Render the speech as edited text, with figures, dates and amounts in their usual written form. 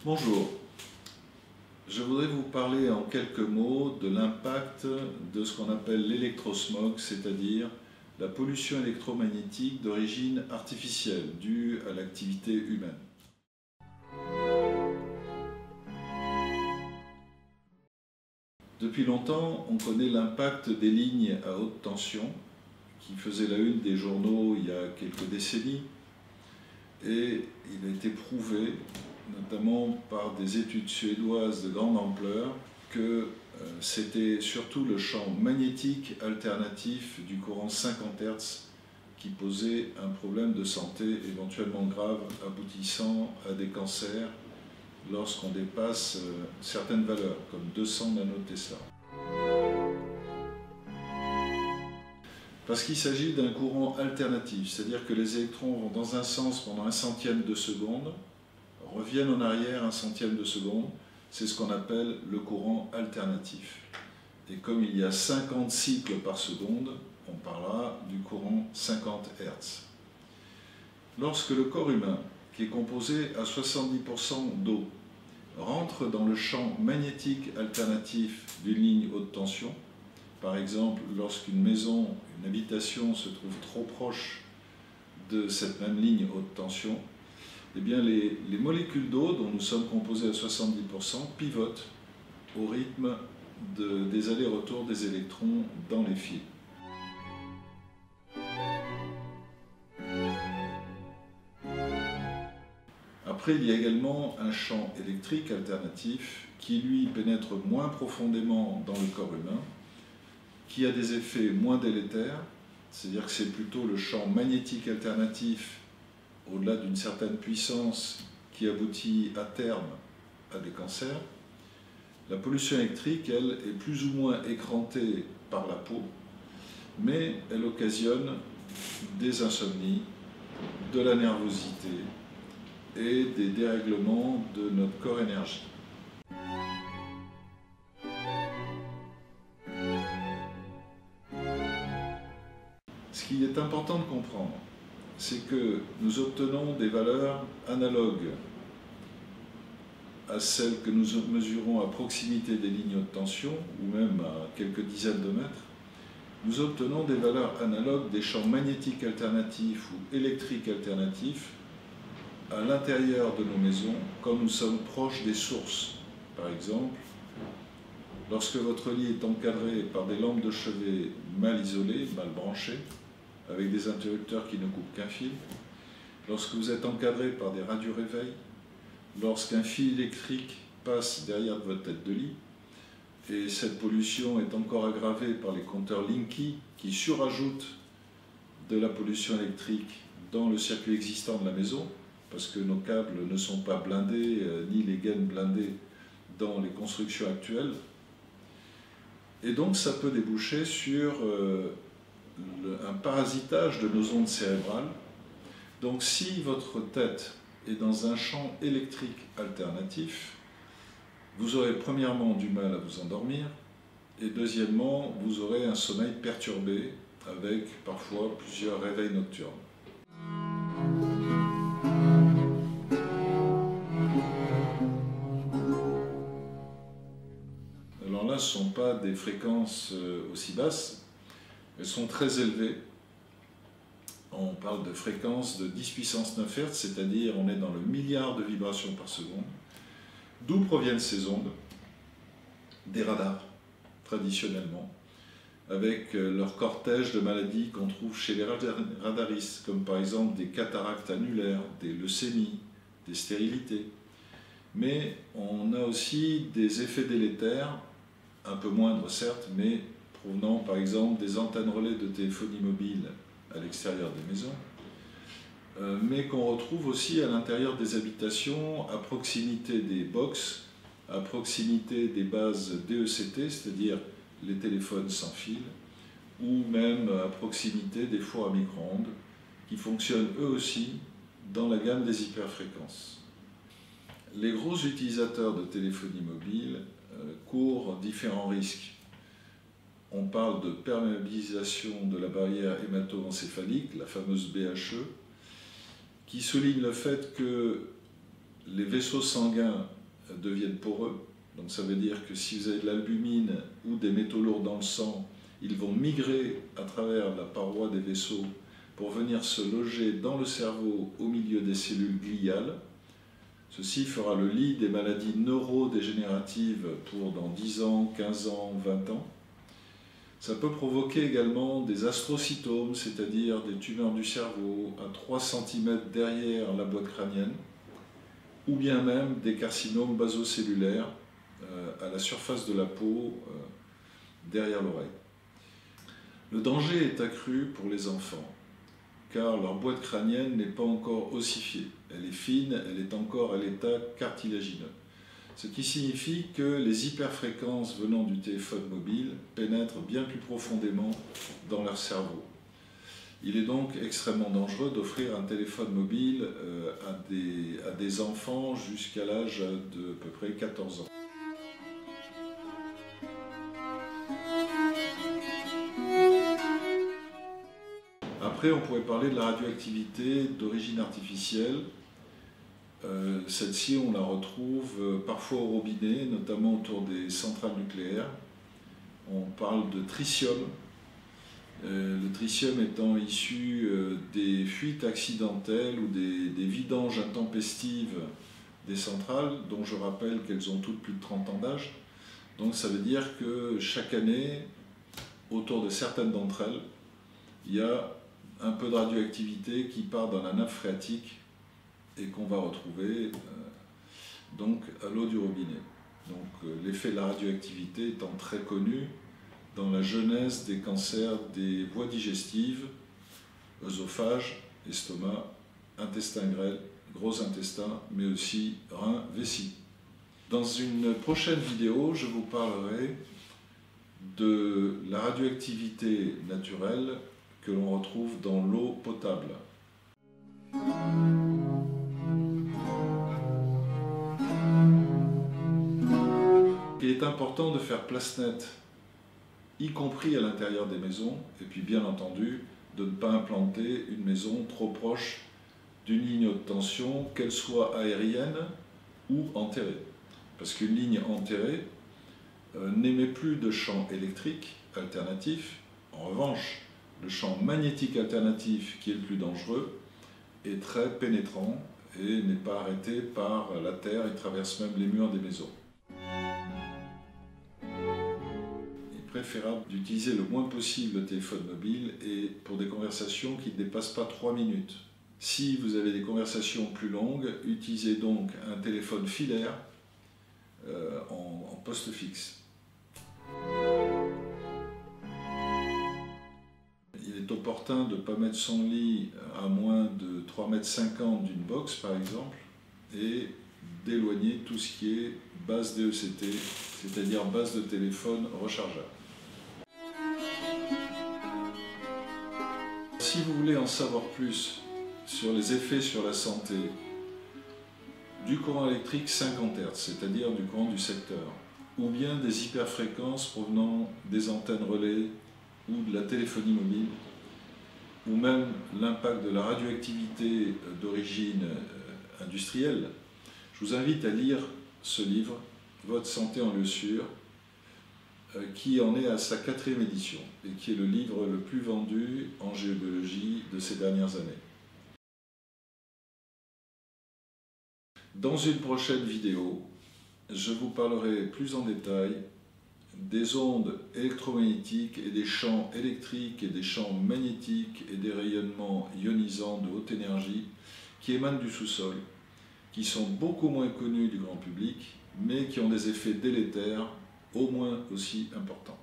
Bonjour, je voudrais vous parler en quelques mots de l'impact de ce qu'on appelle l'électrosmog, c'est-à-dire la pollution électromagnétique d'origine artificielle due à l'activité humaine. Depuis longtemps, on connaît l'impact des lignes à haute tension qui faisaient la une des journaux il y a quelques décennies, et il a été prouvé, notamment par des études suédoises de grande ampleur, que c'était surtout le champ magnétique alternatif du courant 50 Hz qui posait un problème de santé éventuellement grave, aboutissant à des cancers lorsqu'on dépasse certaines valeurs, comme 200 nanotesla. Parce qu'il s'agit d'un courant alternatif, c'est-à-dire que les électrons vont dans un sens pendant 1/100 de seconde, reviennent en arrière 1/100 de seconde, c'est ce qu'on appelle le courant alternatif. Et comme il y a 50 cycles par seconde, on parlera du courant 50 Hz. Lorsque le corps humain, qui est composé à 70% d'eau, rentre dans le champ magnétique alternatif d'une ligne haute tension, par exemple lorsqu'une maison, une habitation se trouve trop proche de cette même ligne haute tension, eh bien les molécules d'eau dont nous sommes composés à 70% pivotent au rythme des allers-retours des électrons dans les fils. Après, il y a également un champ électrique alternatif qui, lui, pénètre moins profondément dans le corps humain, qui a des effets moins délétères, c'est-à-dire que c'est plutôt le champ magnétique alternatif au-delà d'une certaine puissance qui aboutit à terme à des cancers. La pollution électrique, elle, est plus ou moins écrantée par la peau, mais elle occasionne des insomnies, de la nervosité et des dérèglements de notre corps énergie. Ce qu'il est important de comprendre, c'est que nous obtenons des valeurs analogues à celles que nous mesurons à proximité des lignes haute tension, ou même à quelques dizaines de mètres. Nous obtenons des valeurs analogues des champs magnétiques alternatifs ou électriques alternatifs à l'intérieur de nos maisons, quand nous sommes proches des sources. Par exemple, lorsque votre lit est encadré par des lampes de chevet mal isolées, mal branchées, avec des interrupteurs qui ne coupent qu'un fil, lorsque vous êtes encadré par des radio-réveils, lorsqu'un fil électrique passe derrière votre tête de lit, et cette pollution est encore aggravée par les compteurs Linky qui surajoutent de la pollution électrique dans le circuit existant de la maison, parce que nos câbles ne sont pas blindés, ni les gaines blindées dans les constructions actuelles. Et donc ça peut déboucher sur un parasitage de nos ondes cérébrales. Donc si votre tête est dans un champ électrique alternatif, vous aurez premièrement du mal à vous endormir, et deuxièmement, vous aurez un sommeil perturbé avec parfois plusieurs réveils nocturnes. Alors là, ce ne sont pas des fréquences aussi basses, elles sont très élevées. On parle de fréquences de 10 puissance 9 Hz, c'est-à-dire on est dans le milliard de vibrations par seconde. D'où proviennent ces ondes? Des radars, traditionnellement, avec leur cortège de maladies qu'on trouve chez les radaristes, comme par exemple des cataractes annulaires, des leucémies, des stérilités. Mais on a aussi des effets délétères, un peu moindres certes, mais provenant par exemple des antennes relais de téléphonie mobile à l'extérieur des maisons, mais qu'on retrouve aussi à l'intérieur des habitations, à proximité des box, à proximité des bases DECT, c'est-à-dire les téléphones sans fil, ou même à proximité des fours à micro-ondes, qui fonctionnent eux aussi dans la gamme des hyperfréquences. Les gros utilisateurs de téléphonie mobile courent différents risques. On parle de perméabilisation de la barrière hémato-encéphalique, la fameuse BHE, qui souligne le fait que les vaisseaux sanguins deviennent poreux. Donc ça veut dire que si vous avez de l'albumine ou des métaux lourds dans le sang, ils vont migrer à travers la paroi des vaisseaux pour venir se loger dans le cerveau au milieu des cellules gliales. Ceci fera le lit des maladies neurodégénératives pour dans 10 ans, 15 ans, 20 ans. Ça peut provoquer également des astrocytomes, c'est-à-dire des tumeurs du cerveau à 3 cm derrière la boîte crânienne, ou bien même des carcinomes basocellulaires à la surface de la peau derrière l'oreille. Le danger est accru pour les enfants, car leur boîte crânienne n'est pas encore ossifiée. Elle est fine, elle est encore à l'état cartilagineux. Ce qui signifie que les hyperfréquences venant du téléphone mobile pénètrent bien plus profondément dans leur cerveau. Il est donc extrêmement dangereux d'offrir un téléphone mobile à des enfants jusqu'à l'âge de à peu près 14 ans. Après, on pourrait parler de la radioactivité d'origine artificielle. Celle-ci, on la retrouve parfois au robinet, notamment autour des centrales nucléaires. On parle de tritium. Le tritium étant issu des fuites accidentelles ou des vidanges intempestives des centrales, dont je rappelle qu'elles ont toutes plus de 30 ans d'âge. Donc ça veut dire que chaque année, autour de certaines d'entre elles, il y a un peu de radioactivité qui part dans la nappe phréatique et qu'on va retrouver donc à l'eau du robinet. Donc l'effet de la radioactivité étant très connu dans la genèse des cancers des voies digestives, œsophage, estomac, intestin grêle, gros intestin, mais aussi rein, vessie. Dans une prochaine vidéo, je vous parlerai de la radioactivité naturelle que l'on retrouve dans l'eau potable. Il est important de faire place nette, y compris à l'intérieur des maisons, et puis bien entendu de ne pas implanter une maison trop proche d'une ligne haute tension, qu'elle soit aérienne ou enterrée. Parce qu'une ligne enterrée n'émet plus de champ électrique alternatif. En revanche, le champ magnétique alternatif, qui est le plus dangereux, est très pénétrant et n'est pas arrêté par la terre, il traverse même les murs des maisons. Il est préférable d'utiliser le moins possible le téléphone mobile et pour des conversations qui ne dépassent pas 3 minutes. Si vous avez des conversations plus longues, utilisez donc un téléphone filaire en poste fixe. Il est opportun de ne pas mettre son lit à moins de 3,50 m d'une box par exemple et d'éloigner tout ce qui est base DECT, c'est-à-dire base de téléphone rechargeable. Si vous voulez en savoir plus sur les effets sur la santé du courant électrique 50 Hz, c'est-à-dire du courant du secteur, ou bien des hyperfréquences provenant des antennes relais ou de la téléphonie mobile, ou même l'impact de la radioactivité d'origine industrielle, je vous invite à lire ce livre, Votre santé en lieu sûr, qui en est à sa 4e édition et qui est le livre le plus vendu en géobiologie de ces dernières années. Dans une prochaine vidéo, je vous parlerai plus en détail des ondes électromagnétiques et des champs électriques et des champs magnétiques et des rayonnements ionisants de haute énergie qui émanent du sous-sol, qui sont beaucoup moins connus du grand public, mais qui ont des effets délétères au moins aussi importants.